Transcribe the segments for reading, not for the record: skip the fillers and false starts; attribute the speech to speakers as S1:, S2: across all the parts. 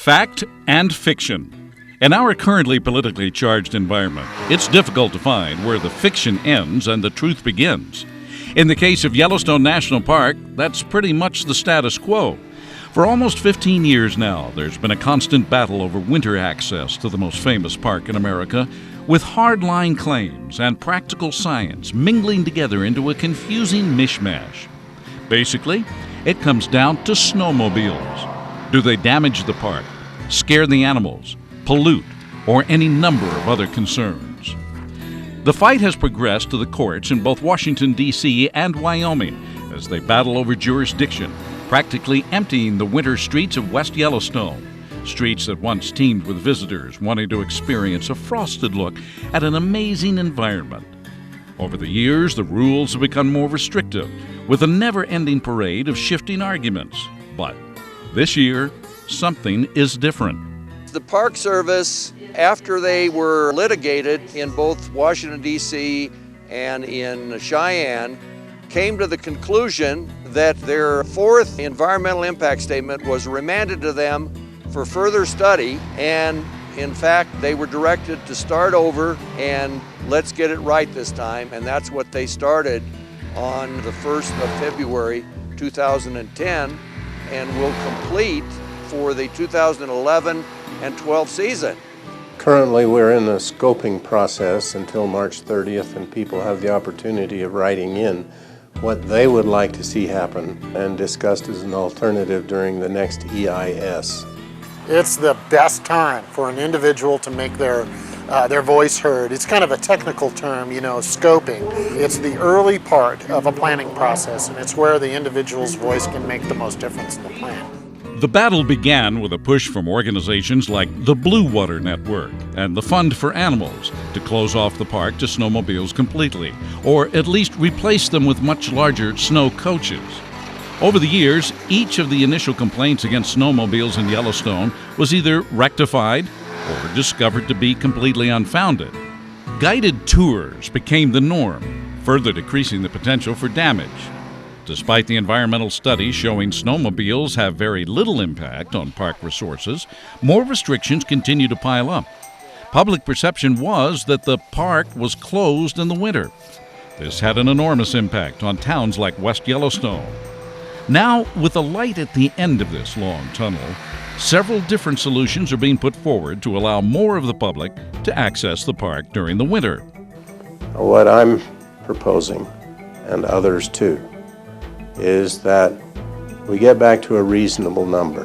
S1: Fact and fiction. In our currently politically charged environment, it's difficult to find where the fiction ends and the truth begins. In the case of Yellowstone National Park, that's pretty much the status quo. For almost 15 years now, there's been a constant battle over winter access to the most famous park in America, with hardline claims and practical science mingling together into a confusing mishmash. Basically, it comes down to snowmobiles. Do they damage the park, scare the animals, pollute, or any number of other concerns? The fight has progressed to the courts in both Washington, D.C. and Wyoming as they battle over jurisdiction, practically emptying the winter streets of West Yellowstone, streets that once teemed with visitors wanting to experience a frosted look at an amazing environment. Over the years, the rules have become more restrictive, with a never-ending parade of shifting arguments. But this year, something is different.
S2: The Park Service, after they were litigated in both Washington, D.C. and in Cheyenne, came to the conclusion that their fourth environmental impact statement was remanded to them for further study, and in fact, they were directed to start over and let's get it right this time, and that's what they started on the 1st of February 2010 and will complete for the 2011 and 12 season.
S3: Currently, we're in the scoping process until March 30th, and people have the opportunity of writing in what they would like to see happen and discussed as an alternative during the next EIS.
S4: It's the best time for an individual to make their voice heard. It's kind of a technical term, scoping. It's the early part of a planning process, and it's where the individual's voice can make the most difference in the plan.
S1: The battle began with a push from organizations like the Blue Water Network and the Fund for Animals to close off the park to snowmobiles completely, or at least replace them with much larger snow coaches. Over the years, each of the initial complaints against snowmobiles in Yellowstone was either rectified or discovered to be completely unfounded. Guided tours became the norm, further decreasing the potential for damage. Despite the environmental studies showing snowmobiles have very little impact on park resources, more restrictions continue to pile up. Public perception was that the park was closed in the winter. This had an enormous impact on towns like West Yellowstone. Now, with a light at the end of this long tunnel, several different solutions are being put forward to allow more of the public to access the park during the winter.
S3: What I'm proposing, and others too, is that we get back to a reasonable number.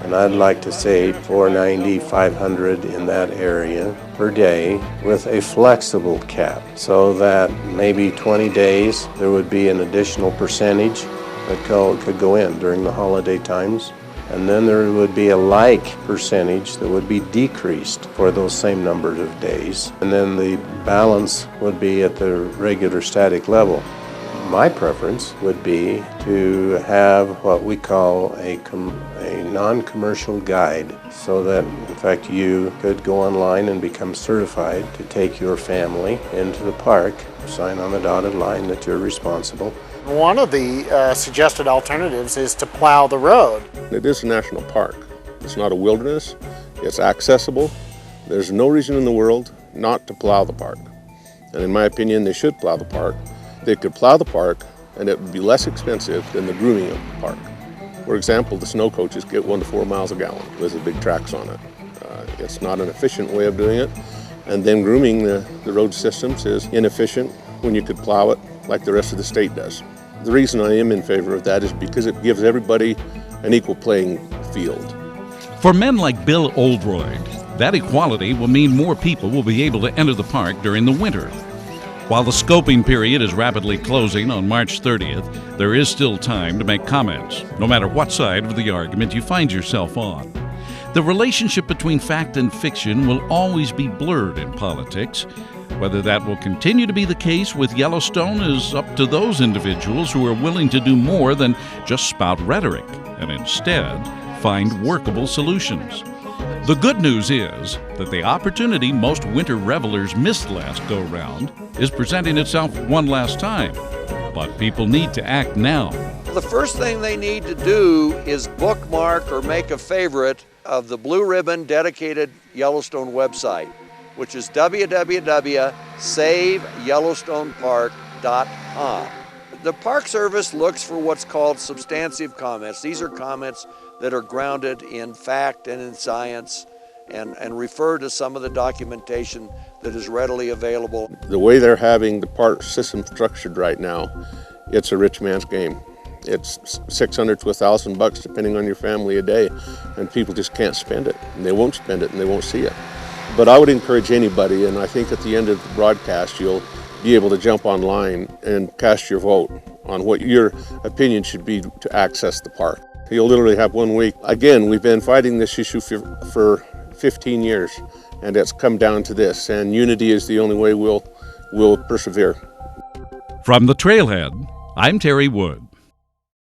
S3: And I'd like to say 490, 500 in that area per day with a flexible cap, so that maybe 20 days there would be an additional percentage that could go in during the holiday times. And then there would be a like percentage that would be decreased for those same number of days. And then the balance would be at the regular static level. My preference would be to have what we call a non-commercial guide, so that in fact you could go online and become certified to take your family into the park, sign on the dotted line that you're responsible.
S4: One of the suggested alternatives is to plow the road.
S5: It is a national park. It's not a wilderness. It's accessible. There's no reason in the world not to plow the park. And in my opinion, they should plow the park. They could plow the park, and it would be less expensive than the grooming of the park. For example, the snow coaches get 1 to 4 miles a gallon with the big tracks on it. It's not an efficient way of doing it. And then grooming the road systems is inefficient when you could plow it like the rest of the state does. The reason I am in favor of that is because it gives everybody an equal playing field.
S1: For men like Bill Oldroyd, that equality will mean more people will be able to enter the park during the winter. While the scoping period is rapidly closing on March 30th, there is still time to make comments, no matter what side of the argument you find yourself on. The relationship between fact and fiction will always be blurred in politics. Whether that will continue to be the case with Yellowstone is up to those individuals who are willing to do more than just spout rhetoric and instead find workable solutions. The good news is that the opportunity most winter revelers missed last go-round is presenting itself one last time. But people need to act now.
S2: The first thing they need to do is bookmark or make a favorite of the Blue Ribbon dedicated Yellowstone website, which is www.saveyellowstonepark.com. The Park Service looks for what's called substantive comments. These are comments that are grounded in fact and in science and refer to some of the documentation that is readily available.
S5: The way they're having the park system structured right now, it's a rich man's game. It's $600 to $1,000 depending on your family a day, and people just can't spend it, and they won't spend it, and they won't see it. But I would encourage anybody, and I think at the end of the broadcast you'll be able to jump online and cast your vote on what your opinion should be to access the park. You'll literally have 1 week. Again, we've been fighting this issue for 15 years, and it's come down to this, and unity is the only way we'll persevere.
S1: From the Trailhead, I'm Terry Wood.